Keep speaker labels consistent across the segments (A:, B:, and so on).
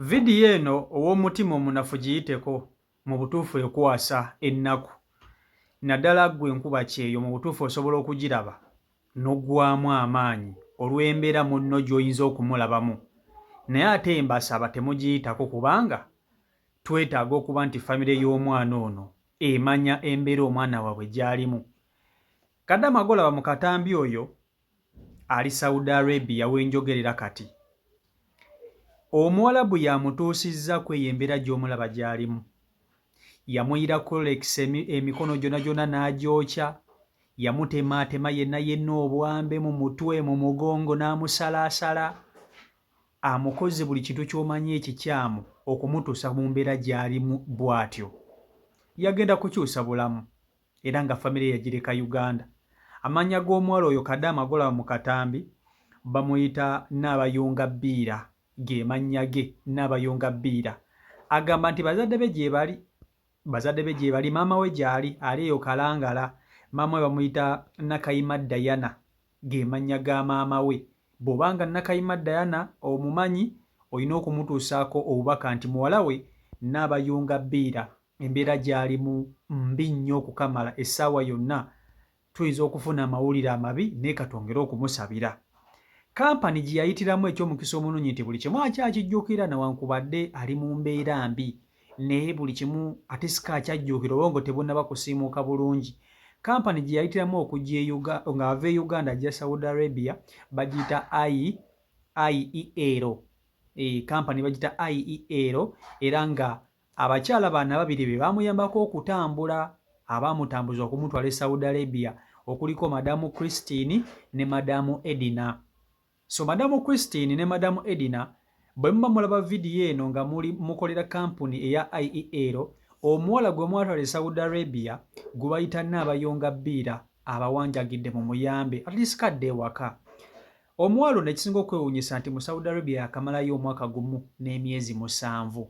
A: Vidiyo eno ow'omutima omunafu giyiteko mu butuufu ekwasa ennaku. Naddala ggwe enkuba kyeyo mu butuufu osobola okugiraba n'oggwaamu amaanyi olw'embeera munno gy'oyinza okumulabamu. Naye ate mbasaba temugiyitako kubanga twetaaga okuba nti famire y'omwana ono emanya embeera omwana waabwe gy'alimu. Kadamu Agolaba mu katambi oyo ali Saudi Arabia wenjogerera kati. Omuwalabu yamutuusizza kweyo embeera gy'omulaba gy'alimu. Yamuyira Rolex emikono gyonna gyonna n'agyokya, yamutemaatema yenna yenna obwambe mu mutwe mu mugongo n'amusalaasala. Amukoze buli kintu ky'omanyi ekikyamu okumutuusa mu mbeera gy'alimu bw'atyo. Yagenda kukyusa bulamu era nga famire yagireka Uganda. Amannya g'omuwala oyo Kadamu Agolaba mu katambi bamuyita Naabayunga Bbiira, ge mannya ge Naabayunga Bbiira. Agamba nti bazadde be gye bali, maama we gy'ali ali eyo Kalangala. Maama we bamuyita Nakayima Diana, ge mannya ga maama we. Bw'obanga Nakayima Diana omumanyi olina okumutuusaako obubaka nti muwala we Naabayunga Bbiira embeera gy'alimu mbi nnyo okukamala, essaawa yonna tuyinza okufuna amawulire amabi naye katwongere okumusabira. Kampani gye yayitiramu eky'omukisa omulungi nti buli kimu akyakijjukira newankubadde ali mu mbeera mbi, naye buli kimu ate sika akyajjukira obwongo tebunnaba kusiimuuka bulungi. Kampani gye yayitiramu okujja ng'ava e Uganda ajja Saudi Arabia bagiyita IEL. Kampani bagiyita IEL era nga abakyala bana babiri be baamuyambako okutambula, abaamutambuza okumutwala e Saudi Arabia okuliko Madamu Christine ne Madamu Edina. So Madamu Christine ne Madamu Edina bwe muba mulaba vidiyo eno nga mukolera kampuni eya IEL, omuwala gwe mwatwala e Saudi Arabia gwe bayita Naabayunga Bbiira abawanjagidde mu muyambe atisikadde ewaka. Omuwala ono ekisinga okwewuunyisa nti mu Saudi Arabia yakamalayo omwaka gumu n'emyezi 7,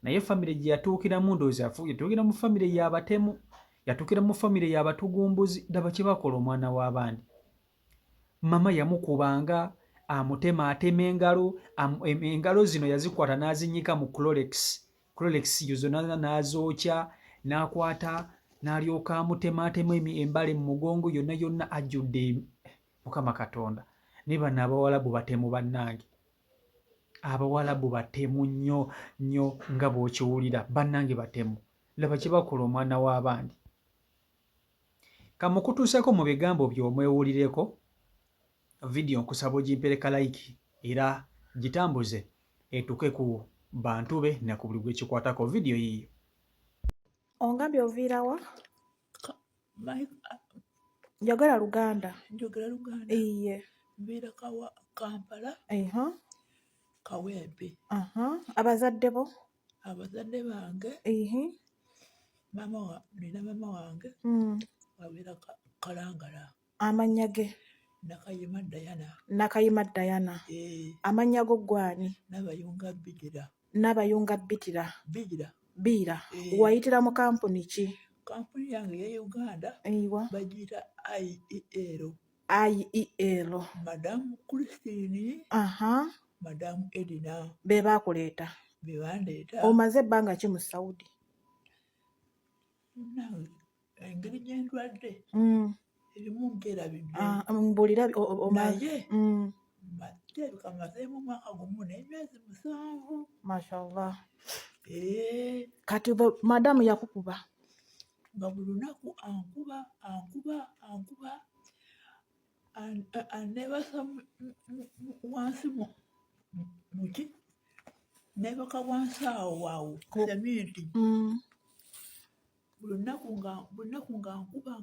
A: naye famire gye yatuukiramu ndowooza yatuukira mu famire y'abatemu, yatuukira mu famire y'abatugumbuzi. Daba kye bakola omwana w'abandi. Mama yamukubanga amutemaatema engalo zino yazikwata n'azinnyika mu Rolex zonna n'azookya, n'akwata n'alyoka amutemaatema embale mu mugongo yonna yonna ajjudde. Mukama Katonda, ne bano Abawalabu batemu bannange, Abawalabu batemu nnyo nnyo nga bw'okiwulira, bannange batemu. Laba kye bakola omwana w'abandi. Kamukutuuseko mu bigambo by'omwewulireko vidiyo nkusaba ogimpereka like era gitambuze etuuke ku bantu be ne ku buli gwe kikwatako. Vidiyo yiiyo.
B: Ongambye oviira wa? Njagala Luganda.
C: Njogera Luganda.
B: Iye.
C: Mbeera Kampala. Kawempe.
B: Abazadde bo?
C: Abazadde bange. Nina maama wange. Abeera Kalangala.
B: Amannya ge?
C: Nakayima Diana.
B: Nakayima Diana. Amannya go gwani?
C: Naabayunga Bbiira.
B: Naabayunga Bbiira. Wayitira mu kampuni ki?
C: Kampuni yange ya Uganda bagiyita IEL.
B: IEL.
C: Madamu Christine. Madamu Edina.
B: Be baakuleeta?
C: Be bandeeta.
B: Omaze ebbanga ki mu Saudi?
C: Engeri gye ndwadde erimu nkerabidde.
B: Mbulira
C: naye kamazeemu omwaka gumu n'emyezi 7.
B: Mashallah. Kati madamu yakukuba?
C: Nga buli lunaku ankuba anebasa wansi muki nebaka wansi awo seminti. Buli lunaku nga nkuba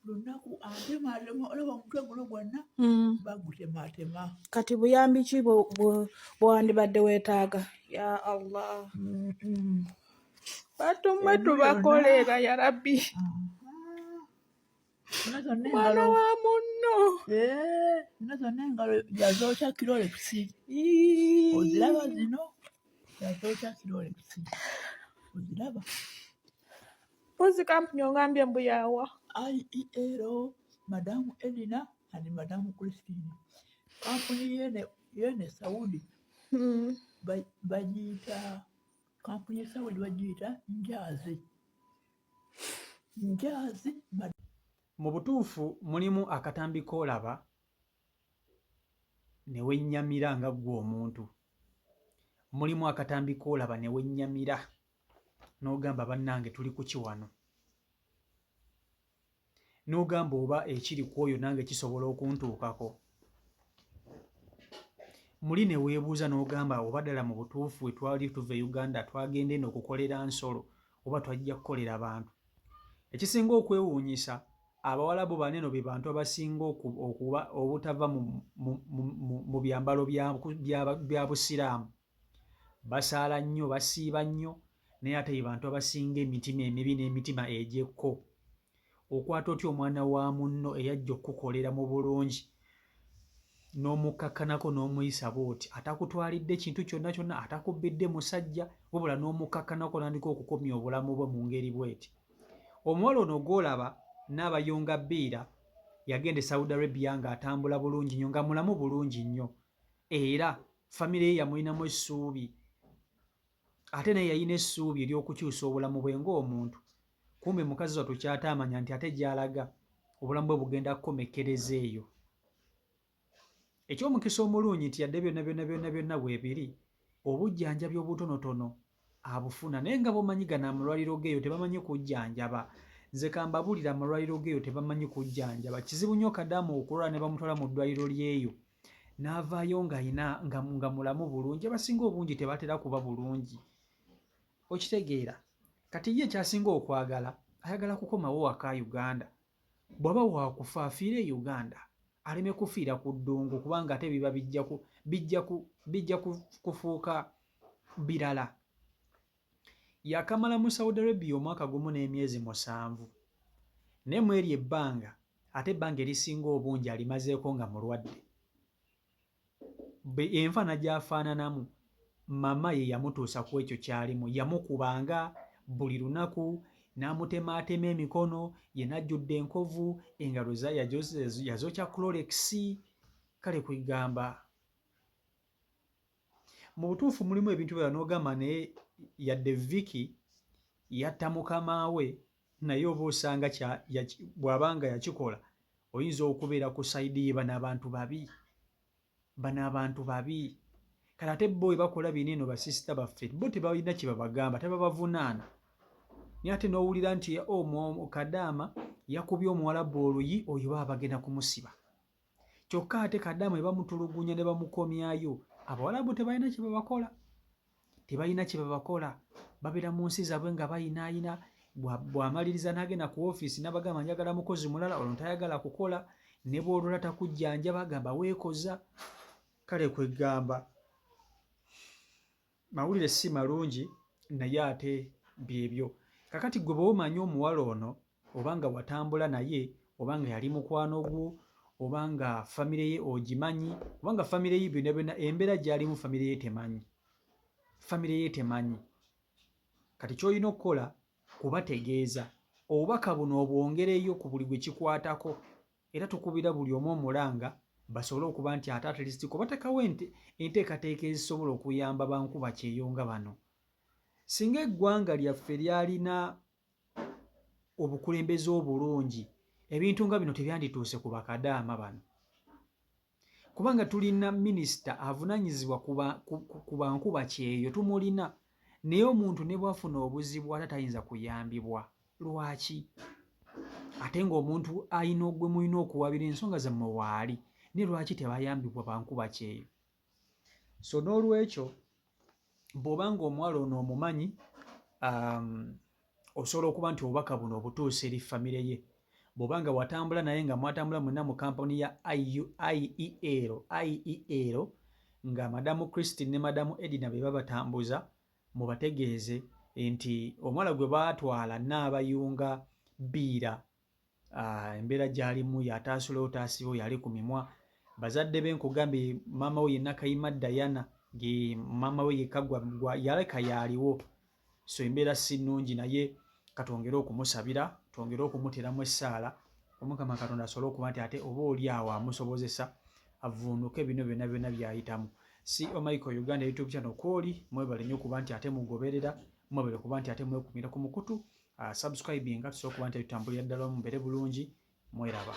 C: buli lunaku antemaatema, olaba omutwe guno gwonna bagutemaatema.
B: Kati buyambi ki bw'owandibadde weetaaga? Ya Allah. Batumwe tubakolera ya Rabbi. Mwana wa munno.
C: Zino zonna engalo yazookya Rolex. Oziraba zino? Yazookya Rolex. Oziraba?
B: Mpozi kampuni ongambye mbu yaawa?
C: IEL, Madamu Edina and Madamu Christine. Kampuni yene Saudi. bagiyita kampuni y'essabuni bagiyita njaazi. Njaazi
A: mu butuufu mulimu akatambi koolaba ne wennyamira nga ggwe omuntu. Mulimu akatambi koolaba ne wennyamira n'ogamba bannange tuli ku ki wano. N'ogamba oba ekiri ku oyo nange kisobola okuntuukako. Muli ne weebuuza n'ogamba oba ddala mu butuufu we twali tuva e Uganda twagenda eno okukolera nsolo oba twajja kukolera bantu. Ekisinga okwewuunyisa Abawarabu baneno be bantu abasinga okuba obutava mu byambalo bya Busiraamu. Basaala nnyo, basiiba nnyo, naye ate be bantu abasinga emitima emibi n'emitima egy'ekko. Okwata otya omwana wa munno eyajja okukukolera mu bulungi n'omukakkanako n'omuyisa bw'oti, atakutwalidde kintu kyonna kyonna, atakubbidde musajja, wabula n'omukakkanako n'andika okukomya obulamu bwe mu ngeri bw'eti. Omuwala ono gw'olaba n'abayonga bbiira yagenda e Saudi Arabia ng'atambula bulungi nnyo, nga mulamu bulungi nnyo, era famire ye yamulinamu essuubi, ate naye yalina essuubi ery'okukyusa obulamu bwe ng'omuntu. Kumbe mukazi wattu ky'ataamanya nti ate gy'alaga obulamu bwe bugenda kukomekkereza eyo. Eky'omukisa omulungi nti yadde byonna bwe biri, obujjanjabi obutonotono abufuna, naye nga bomanyi gano amalwaliro geeyo tebamanyi kujjanjaba. Nze kambabulira amalwaliro geeyo tebamanyi kujjanjaba. Kizibu nnyo Kadamu okulwala ne bamutwala mu ddwaliro lyeyo n'avaayo nga mulamu bulungi. Abasinga obungi tebatera kuba bulungi, okitegeera. Kati ye ekyasinga okwagala, ayagala kukomawo waka Uganda. Bw'aba waakufa afiire e Uganda, aleme kufiira ku ddungu, kubanga ate biba bijja kufuuka birala. Yakamala mu Saudi Arabia omwaka gumu n'emyezi 7, naye mu eri ebbanga, ate ebbanga erisinga obungi alimazeeko nga mulwadde. Enfaana gy'afaananamu, mama ye yamutuusa ku ekyo ky'alimu, yamukubanga buli lunaku, n'amutemaatema emikono, ye n'ajjudde enkovu, engalo yazokya Clorox. Kale kwegamba mu butuufu mulimu ebintu bya n'ogamba naye yadde Vicky yatta mukama we, naye oba osanga bw'abanga yakikola oyinza okubeera ku sayidi ye. Bano abantu babi. Kale ate bo bwe bakola bino eno basisita baffe, bo tebalina kye babagamba, tebabavunaana. Naye ate n'owulira nti Kadaama yakubye Omuwarabu oluyi, oyo baba bagenda kumusiba. Kyokka ate Kadaama bwe bamutulugunya ne bamukomyayo, Abawarabu tebalina kye babakola. Babeera mu nsi zaabwe nga bayinaayina. Bw'amaliriza n'agenda ku woofiisi n'abagamba njagala mukozi mulala, olwo tayagala kukola, ne bw'olwala takujjanjaba bagamba weekoza. Kale kwegamba mawulire si malungi, naye ate byebyo. Kakati gwe bw'omanyi omuwala ono, obanga watambula naye, obanga yali mukwano gwo, obanga famire ye ogimanyi, obanga famire ye byonna embeera gy'alimu famire ye temanyi. Kati ky'olina okukola kubategeeza, obubaka buno obwongereyo ku buli gwe kikwatako, era tukubira buli omu omulanga basobole okuba nti ate atleast kubatekawo enteekateeka ezisobola okuyamba bankuba kyeyo nga bano. Singa eggwanga lyaffe lyalina obukulembeze obulungi, ebintu nga bino tebyandituuse ku Bakadaama bano, kubanga tulina minisita avunaanyizibwa ku bankuba kyeyo, tumulina. Naye omuntu ne bw'afuna obuzibu ate tayinza kuyambibwa. Lwaki? Ate ng'omuntu ayina gwe mulina okuwabira ensonga zammwe waali, ne lwaki tebayambibwa bankuba kyeyo? So n'olwekyo bw'obanga omuwala ono omumanyi, osobola okuba nti obubaka buno obutuusa eri famire ye. Bw'obanga watambula naye nga mwatambula mwenna mu kampuni ya IEL nga madamu Christine ne madamu Edina be babatambuza, mubategeeze nti omuwala gwe baatwala n'abayunga bbiira, embeera gy'alimu yataasulewo taasibo, yali ku mimwa. Bazadde be nkugambye maama we yenna Kayima Diana, maama we yekka yaleka yaaliwo. So embeera si nnungi, naye katwongere okumusabira, twongere okumuteeramu essaala, Omukama Katonda asobole okuba nti ate oba oli awo amusobozesa avvuunuke bino byonna by'ayitamu. CEO Michael Uganda YouTube channel kwoli mwebale nnyo kuba nti ate mugoberera mwebale kuba nti ate mwekumira ku mukutu subscribing nga tusobola kuba nti tutambulira ddala mubeere bulungi mweraba